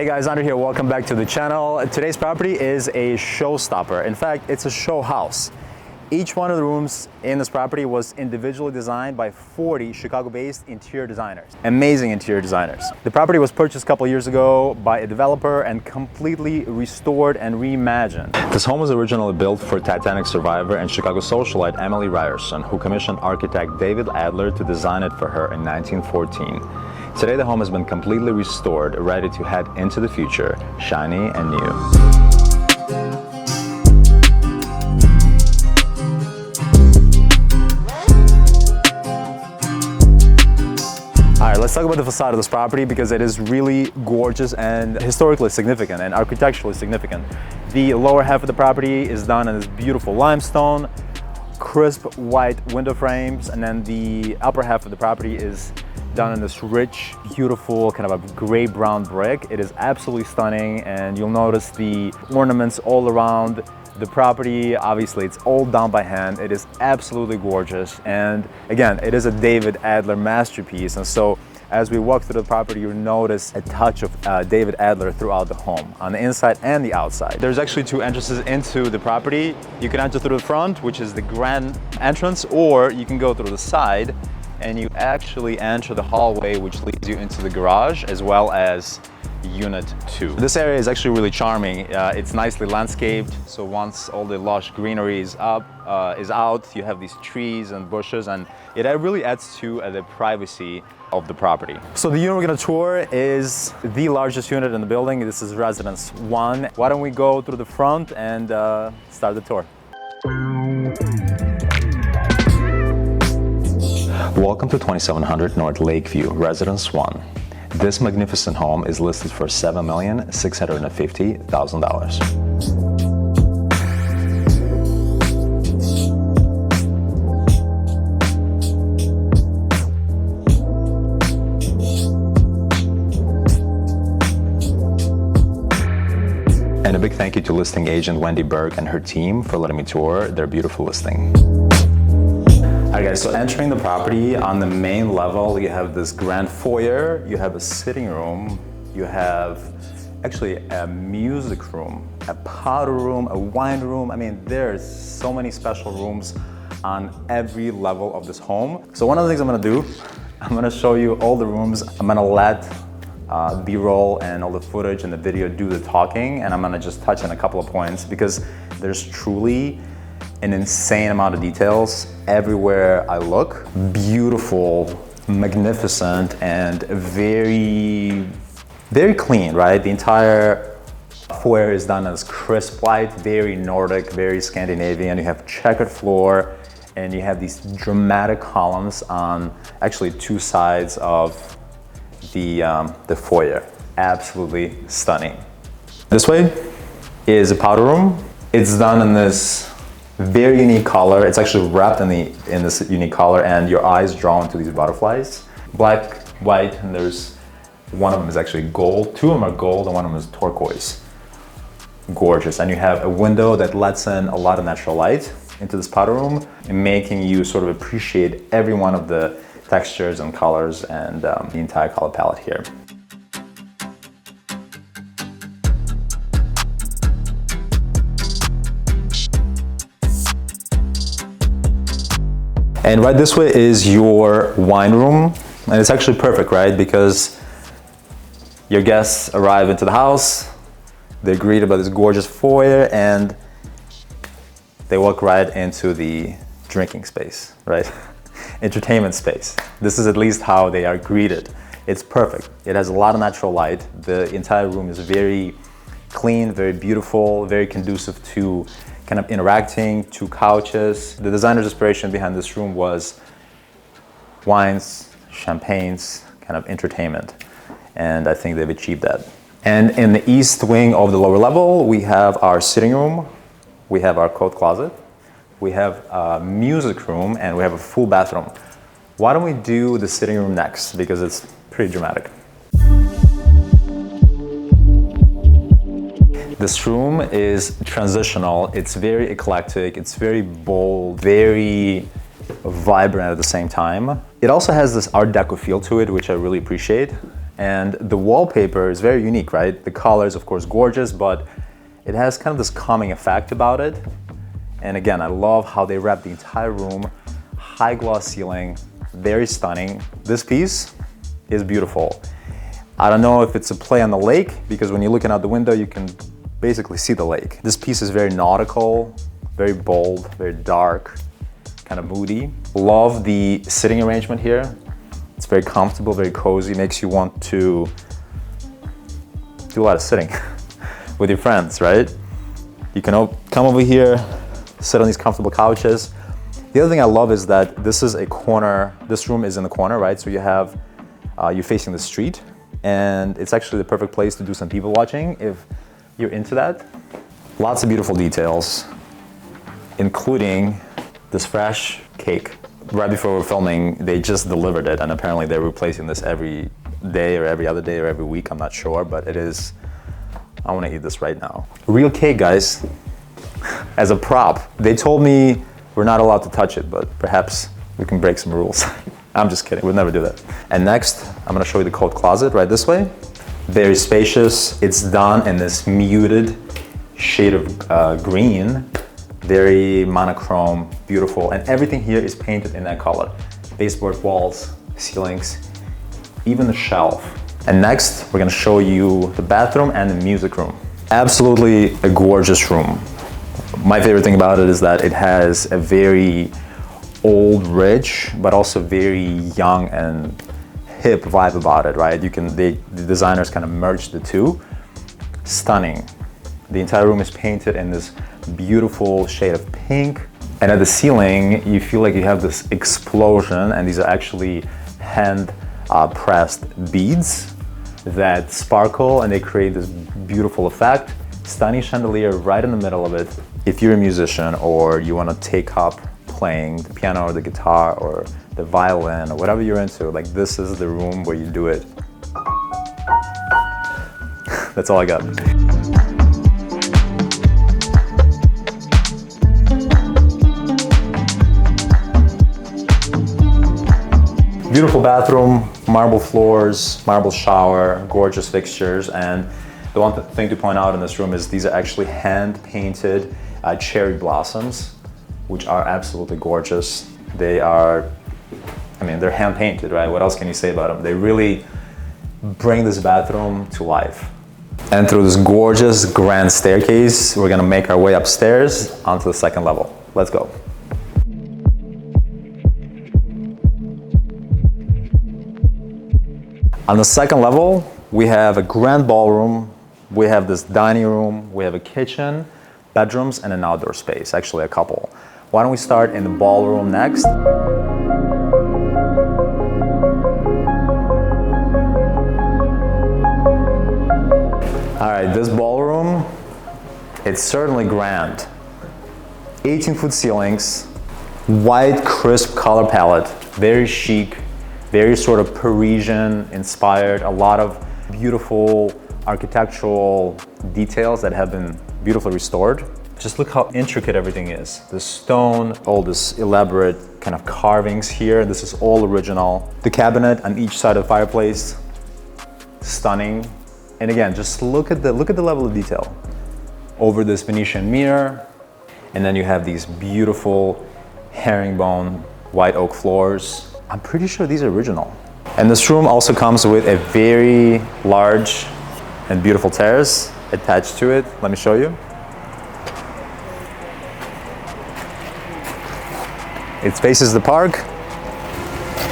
Hey guys, Andrei here, welcome back to the channel. Today's property is a showstopper. In fact, it's a show house. Each one of the rooms in this property was individually designed by 40 Chicago-based interior designers. Amazing interior designers. The property was purchased a couple years ago by a developer and completely restored and reimagined. This home was originally built for Titanic survivor and Chicago socialite Emily Ryerson, who commissioned architect David Adler to design it for her in 1914. Today the home has been completely restored, ready to head into the future, shiny and new. All right, let's talk about the facade of this property because it is really gorgeous and historically significant and architecturally significant. The lower half of the property is done in this beautiful limestone, crisp white window frames, and then the upper half of the property is done in this rich, beautiful, kind of a gray-brown brick. It is absolutely stunning, and you'll notice the ornaments all around the property. Obviously, it's all done by hand. It is absolutely gorgeous, and again, it is a David Adler masterpiece, and so as we walk through the property, you'll notice a touch of David Adler throughout the home, on the inside and the outside. There's actually two entrances into the property. You can enter through the front, which is the grand entrance, or you can go through the side, and you actually enter the hallway, which leads you into the garage, as well as Unit 2. This area is actually really charming. It's nicely landscaped, so once all the lush greenery is out, you have these trees and bushes, and it really adds to the privacy of the property. So the unit we're gonna tour is the largest unit in the building. This is Residence 1. Why don't we go through the front and start the tour. Welcome to 2700 North Lakeview, Residence 1. This magnificent home is listed for $7,650,000. And a big thank you to listing agent Wendy Berg and her team for letting me tour their beautiful listing. Alright guys, so entering the property, on the main level you have this grand foyer, you have a sitting room, you have actually a music room, a powder room, a wine room. I mean, there's so many special rooms on every level of this home. So one of the things I'm gonna do, I'm gonna show you all the rooms. I'm gonna let B-roll and all the footage and the video do the talking, and I'm gonna just touch on a couple of points because there's truly an insane amount of details everywhere I look. Beautiful, magnificent, and very, very clean, right? The entire foyer is done as crisp white, very Nordic, very Scandinavian. You have checkered floor, and you have these dramatic columns on actually two sides of the foyer. Absolutely stunning. This way is a powder room. It's done in this very unique color. It's actually wrapped in this unique color, and your eyes drawn to these butterflies. Black, white, and there's one of them is actually gold. Two of them are gold, and one of them is turquoise. Gorgeous. And you have a window that lets in a lot of natural light into this powder room, and making you sort of appreciate every one of the textures and colors and the entire color palette here. And right this way is your wine room, and it's actually perfect, right? Because your guests arrive into the house, they're greeted by this gorgeous foyer, and they walk right into the drinking space, right? Entertainment space. This is at least how they are greeted. It's perfect. It has a lot of natural light. The entire room is very clean, very beautiful, very conducive to kind of interacting, two couches. The designer's inspiration behind this room was wines, champagnes, kind of entertainment. And I think they've achieved that. And in the east wing of the lower level, we have our sitting room, we have our coat closet, we have a music room, and we have a full bathroom. Why don't we do the sitting room next? Because it's pretty dramatic. This room is transitional. It's very eclectic. It's very bold, very vibrant at the same time. It also has this Art Deco feel to it, which I really appreciate. And the wallpaper is very unique, right? The color is of course gorgeous, but it has kind of this calming effect about it. And again, I love how they wrap the entire room, high gloss ceiling, very stunning. This piece is beautiful. I don't know if it's a play on the lake, because when you're looking out the window, you can basically see the lake. This piece is very nautical, very bold, very dark, kind of moody. Love the sitting arrangement here. It's very comfortable, very cozy, makes you want to do a lot of sitting with your friends, right? You can come over here, sit on these comfortable couches. The other thing I love is that this is a corner, this room is in the corner, right? So you have, you're facing the street, and it's actually the perfect place to do some people watching if you're into that. Lots of beautiful details, including this fresh cake. Right before we're filming, they just delivered it, and apparently they're replacing this every day or every other day or every week, I'm not sure, but it is, I wanna eat this right now. Real cake, guys, as a prop. They told me we're not allowed to touch it, but perhaps we can break some rules. I'm just kidding, we'll never do that. And next, I'm gonna show you the coat closet right this way. Very spacious. It's done in this muted shade of green. Very monochrome, beautiful, and everything here is painted in that color. Baseboard walls, ceilings, even the shelf. And next, we're gonna show you the bathroom and the music room. Absolutely a gorgeous room. My favorite thing about it is that it has a very old, rich, but also very young and hip vibe about it, right? The designers kind of merged the two. Stunning. The entire room is painted in this beautiful shade of pink. And at the ceiling, you feel like you have this explosion, and these are actually hand pressed beads that sparkle, and they create this beautiful effect. Stunning chandelier right in the middle of it. If you're a musician or you want to take up playing the piano or the guitar or the violin or whatever you're into, like this is the room where you do it. That's all I got. Beautiful bathroom, marble floors, marble shower, gorgeous fixtures, and the one thing to point out in this room is these are actually hand-painted cherry blossoms, which are absolutely gorgeous. They are, I mean, they're hand-painted, right? What else can you say about them? They really bring this bathroom to life. And through this gorgeous grand staircase, we're gonna make our way upstairs onto the second level. Let's go. On the second level, we have a grand ballroom, we have this dining room, we have a kitchen, bedrooms, and an outdoor space, actually a couple. Why don't we start in the ballroom next? All right, this ballroom, it's certainly grand. 18-foot ceilings, white, crisp color palette, very chic, very sort of Parisian inspired, a lot of beautiful architectural details that have been beautifully restored. Just look how intricate everything is. The stone, all this elaborate kind of carvings here. This is all original. The cabinet on each side of the fireplace, stunning. And again, just look at the level of detail. Over this Venetian mirror, and then you have these beautiful herringbone white oak floors. I'm pretty sure these are original. And this room also comes with a very large and beautiful terrace attached to it. Let me show you. It faces the park.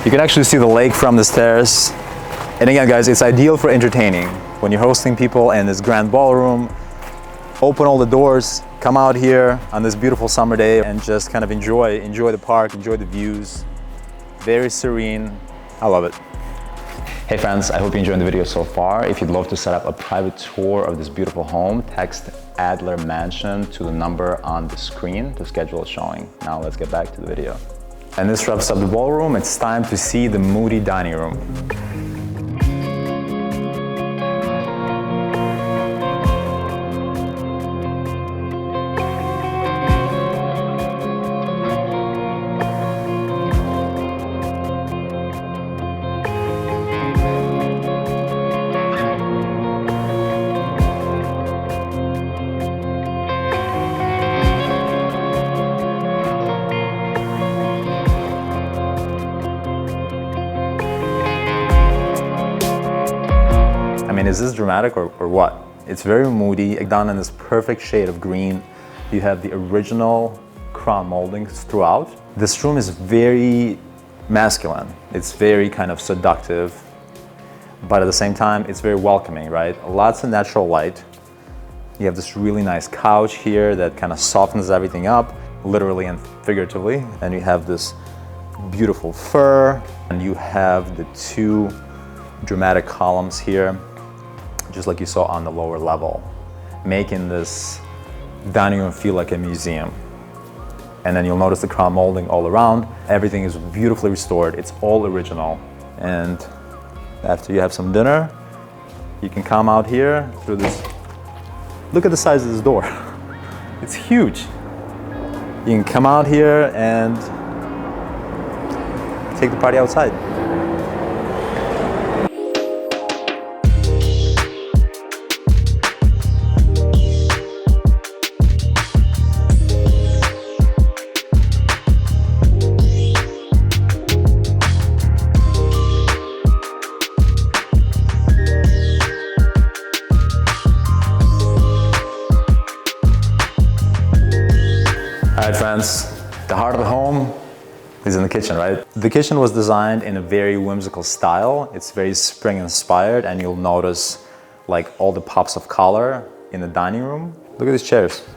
You can actually see the lake from this terrace. And again, guys, it's ideal for entertaining. When you're hosting people in this grand ballroom, open all the doors, come out here on this beautiful summer day and just kind of enjoy the park, enjoy the views. Very serene. I love it. Hey friends, I hope you enjoyed the video so far. If you'd love to set up a private tour of this beautiful home, text Adler Mansion to the number on the screen to schedule a showing. Now let's get back to the video. And this wraps up the ballroom. It's time to see the moody dining room. is this dramatic or what? It's very moody, done in this perfect shade of green. You have the original crown moldings throughout. This room is very masculine. It's very kind of seductive, but at the same time, it's very welcoming, right? Lots of natural light. You have this really nice couch here that kind of softens everything up, literally and figuratively. And you have this beautiful fur, and you have the two dramatic columns here, just like you saw on the lower level, making this dining room feel like a museum. And then you'll notice the crown molding all around. Everything is beautifully restored. It's all original. And after you have some dinner, you can come out here through this. Look at the size of this door. It's huge. You can come out here and take the party outside. All right, friends, the heart of the home is in the kitchen, right? The kitchen was designed in a very whimsical style. It's very spring inspired, and you'll notice like all the pops of color in the dining room. Look at these chairs.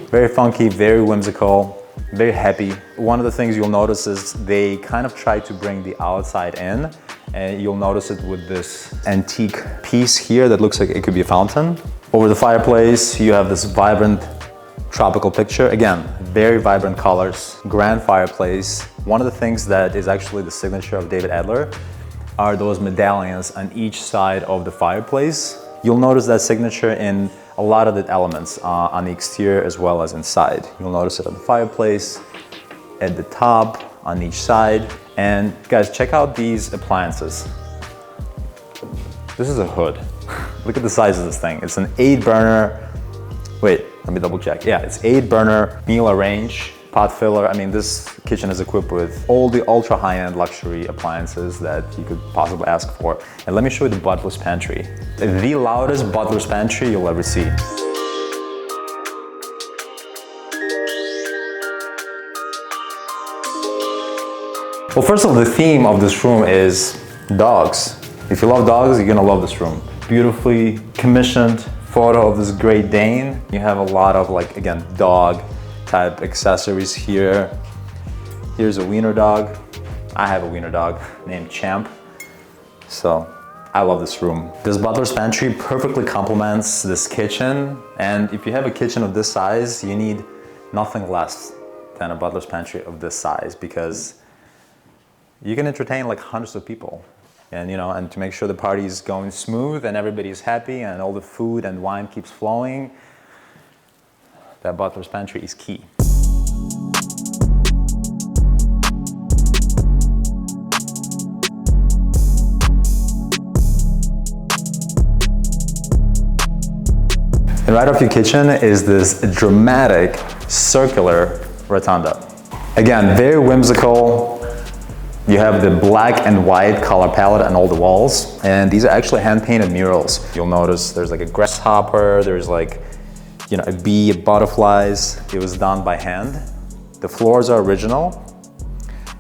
Very funky, very whimsical, very happy. One of the things you'll notice is they kind of try to bring the outside in, and you'll notice it with this antique piece here that looks like it could be a fountain. Over the fireplace, you have this vibrant tropical picture. Again, very vibrant colors, grand fireplace. One of the things that is actually the signature of David Adler are those medallions on each side of the fireplace. You'll notice that signature in a lot of the elements on the exterior as well as inside. You'll notice it on the fireplace, at the top, on each side. And guys, check out these appliances. This is a hood. Look at the size of this thing. It's an 8-burner, wait, let me double check. Yeah, it's 8-burner meal arrange, pot filler. I mean, this kitchen is equipped with all the ultra high-end luxury appliances that you could possibly ask for. And let me show you the butler's pantry. The loudest butler's pantry you'll ever see. Well, first of all, the theme of this room is dogs. If you love dogs, you're gonna love this room. Beautifully commissioned photo of this Great Dane. You have a lot of, like, again, dog type accessories here. Here's a wiener dog. I have a wiener dog named Champ. So I love this room. This butler's pantry perfectly complements this kitchen. And if you have a kitchen of this size, you need nothing less than a butler's pantry of this size, because you can entertain like hundreds of people. And and to make sure the party is going smooth and everybody's happy and all the food and wine keeps flowing, that butler's pantry is key. And right off your kitchen is this dramatic circular rotunda. Again, very whimsical. You have the black and white color palette on all the walls, and these are actually hand-painted murals. You'll notice there's like a grasshopper, there's like, a bee, butterflies. It was done by hand. The floors are original.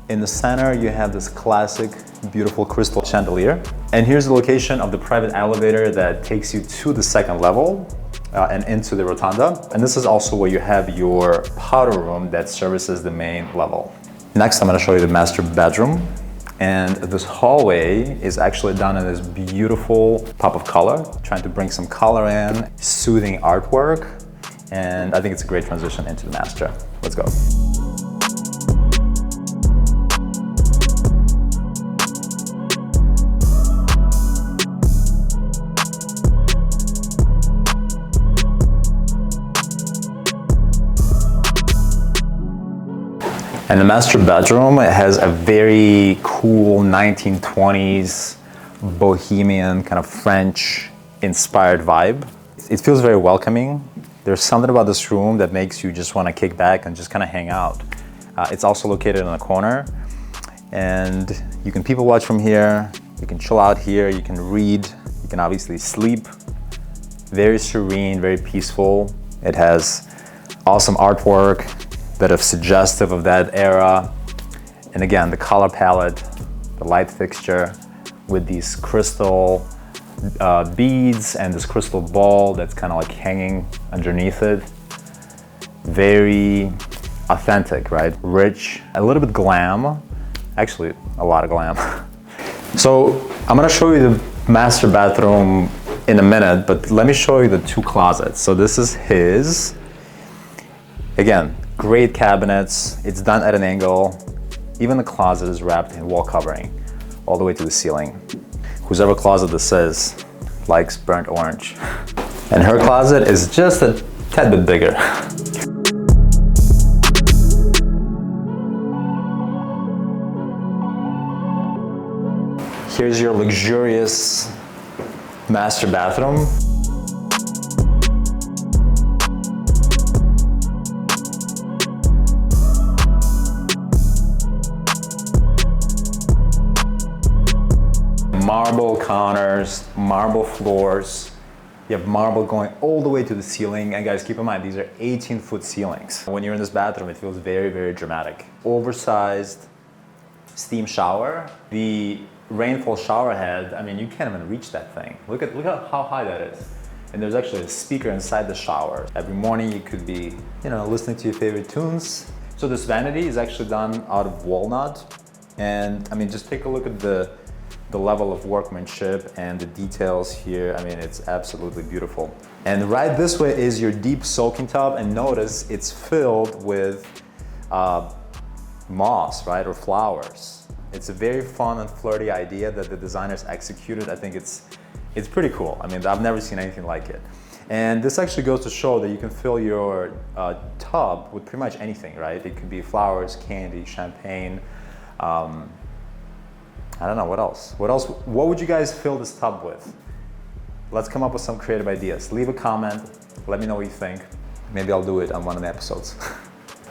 In the center, you have this classic, beautiful crystal chandelier. And here's the location of the private elevator that takes you to the second level and into the rotunda. And this is also where you have your powder room that services the main level. Next, I'm going to show you the master bedroom. And this hallway is actually done in this beautiful pop of color, trying to bring some color in, soothing artwork. And I think it's a great transition into the master. Let's go. And the master bedroom, it has a very cool 1920s bohemian kind of French inspired vibe. It feels very welcoming. There's something about this room that makes you just want to kick back and just kind of hang out. It's also located in a corner, and you can people watch from here. You can chill out here. You can read. You can obviously sleep. Very serene, very peaceful. It has awesome artwork that is suggestive of that era. And again, the color palette, the light fixture with these crystal beads and this crystal ball that's kind of like hanging underneath it. Very authentic, right? Rich, a little bit glam. Actually, a lot of glam. So I'm gonna show you the master bathroom in a minute, but let me show you the two closets. So this is his. Again, great cabinets. It's done at an angle. Even the closet is wrapped in wall covering all the way to the ceiling. Whoever closet this is likes burnt orange. And her closet is just a tad bit bigger. Here's your luxurious master bathroom. Marble counters, marble floors. You have marble going all the way to the ceiling. And guys, keep in mind, these are 18-foot ceilings. When you're in this bathroom, it feels very, very dramatic. Oversized steam shower. The rainfall shower head, I mean, you can't even reach that thing. Look at how high that is. And there's actually a speaker inside the shower. Every morning you could be, listening to your favorite tunes. So this vanity is actually done out of walnut. And I mean, just take a look at the level of workmanship and the details here. I mean, it's absolutely beautiful. And right this way is your deep soaking tub, and notice it's filled with moss, right, or flowers. It's a very fun and flirty idea that the designers executed. I think it's pretty cool. I mean, I've never seen anything like it. And this actually goes to show that you can fill your tub with pretty much anything, right? It could be flowers, candy, champagne. I don't know, what else? What would you guys fill this tub with? Let's come up with some creative ideas. Leave a comment, let me know what you think. Maybe I'll do it on one of the episodes.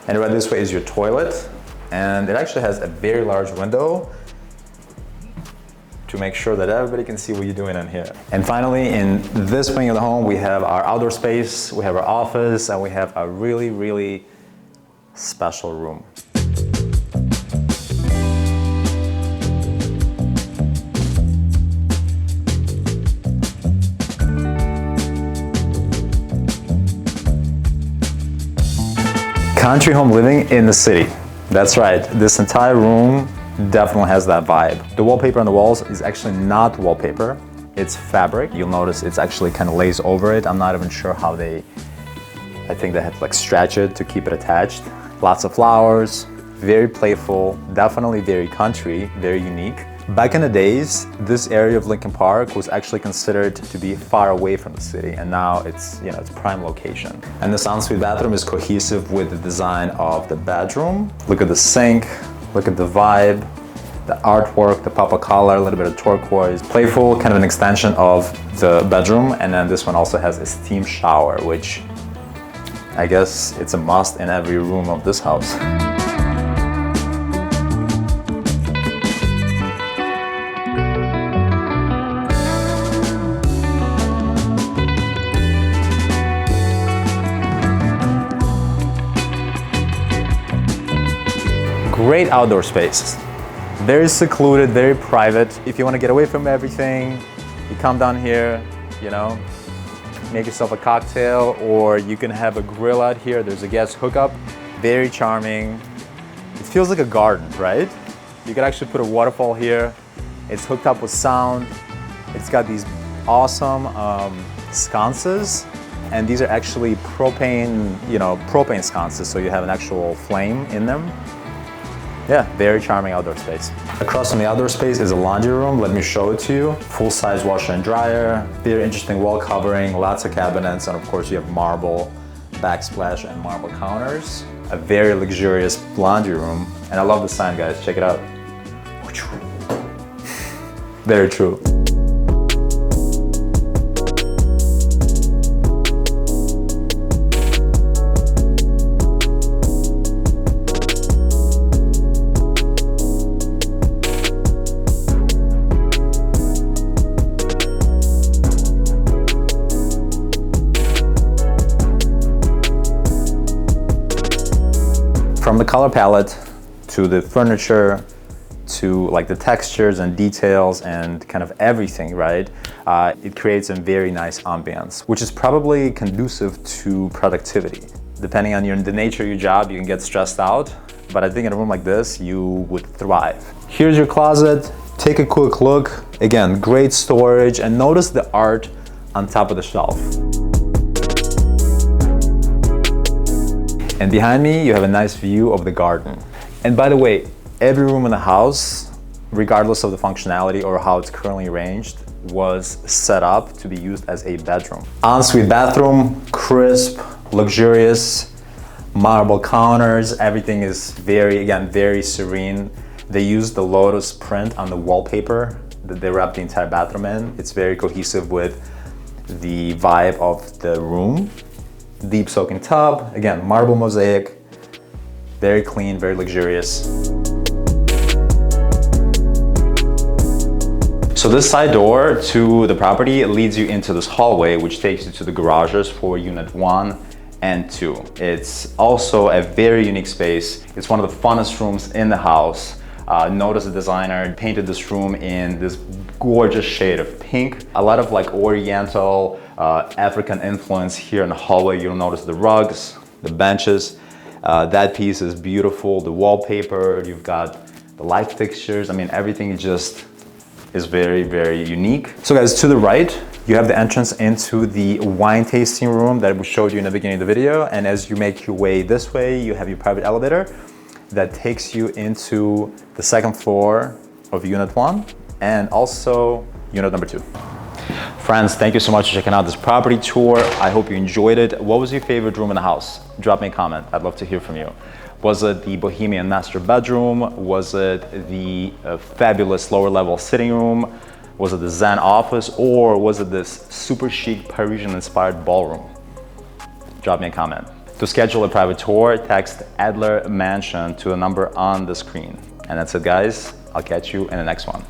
And right this way is your toilet. And it actually has a very large window to make sure that everybody can see what you're doing in here. And finally, in this wing of the home, we have our outdoor space, we have our office, and we have a really, really special room. Country home living in the city. That's right, this entire room definitely has that vibe. The wallpaper on the walls is actually not wallpaper, it's fabric. You'll notice it's actually kind of lays over it. I'm not even sure how I think they had to like stretch it to keep it attached. Lots of flowers, very playful, definitely very country, very unique. Back in the days, this area of Lincoln Park was actually considered to be far away from the city, and now it's prime location. And this ensuite bathroom is cohesive with the design of the bedroom. Look at the sink, look at the vibe, the artwork, the pop of color, a little bit of turquoise. Playful, kind of an extension of the bedroom, and then this one also has a steam shower, which I guess it's a must in every room of this house. Great outdoor space. Very secluded, very private. If you want to get away from everything, you come down here, make yourself a cocktail, or you can have a grill out here. There's a guest hookup. Very charming. It feels like a garden, right? You could actually put a waterfall here. It's hooked up with sound. It's got these awesome sconces. And these are actually propane sconces, so you have an actual flame in them. Yeah, very charming outdoor space. Across from the outdoor space is a laundry room. Let me show it to you. Full-size washer and dryer, very interesting wall covering, lots of cabinets, and of course you have marble backsplash and marble counters. A very luxurious laundry room. And I love the sign, guys, check it out. Very true. From the color palette to the furniture, to like the textures and details and kind of everything, right? It creates a very nice ambience, which is probably conducive to productivity. Depending on the nature of your job, you can get stressed out, but I think in a room like this, you would thrive. Here's your closet. Take a quick look. Again, great storage, and notice the art on top of the shelf. And behind me, you have a nice view of the garden. And by the way, every room in the house, regardless of the functionality or how it's currently arranged, was set up to be used as a bedroom. Ensuite bathroom, crisp, luxurious, marble counters. Everything is very serene. They used the lotus print on the wallpaper that they wrapped the entire bathroom in. It's very cohesive with the vibe of the room. Deep soaking tub, again, marble mosaic, very clean, very luxurious. So this side door to the property leads you into this hallway, which takes you to the garages for unit 1 and 2. It's also a very unique space. It's one of the funnest rooms in the house. Notice the designer painted this room in this gorgeous shade of pink. A lot of like Oriental, African influence here in the hallway. You'll notice the rugs, the benches. That piece is beautiful. The wallpaper, you've got the light fixtures. I mean, everything just is very unique. So guys, to the right, you have the entrance into the wine tasting room that we showed you in the beginning of the video. And as you make your way this way, you have your private elevator that takes you into the second floor of unit 1 and also unit number 2. Friends, thank you so much for checking out this property tour. I hope you enjoyed it. What was your favorite room in the house? Drop me a comment. I'd love to hear from you. Was it the Bohemian master bedroom? Was it the fabulous lower level sitting room? Was it the Zen office? Or was it this super chic Parisian inspired ballroom? Drop me a comment. To schedule a private tour, text Adler Mansion to the number on the screen. And that's it, guys. I'll catch you in the next one.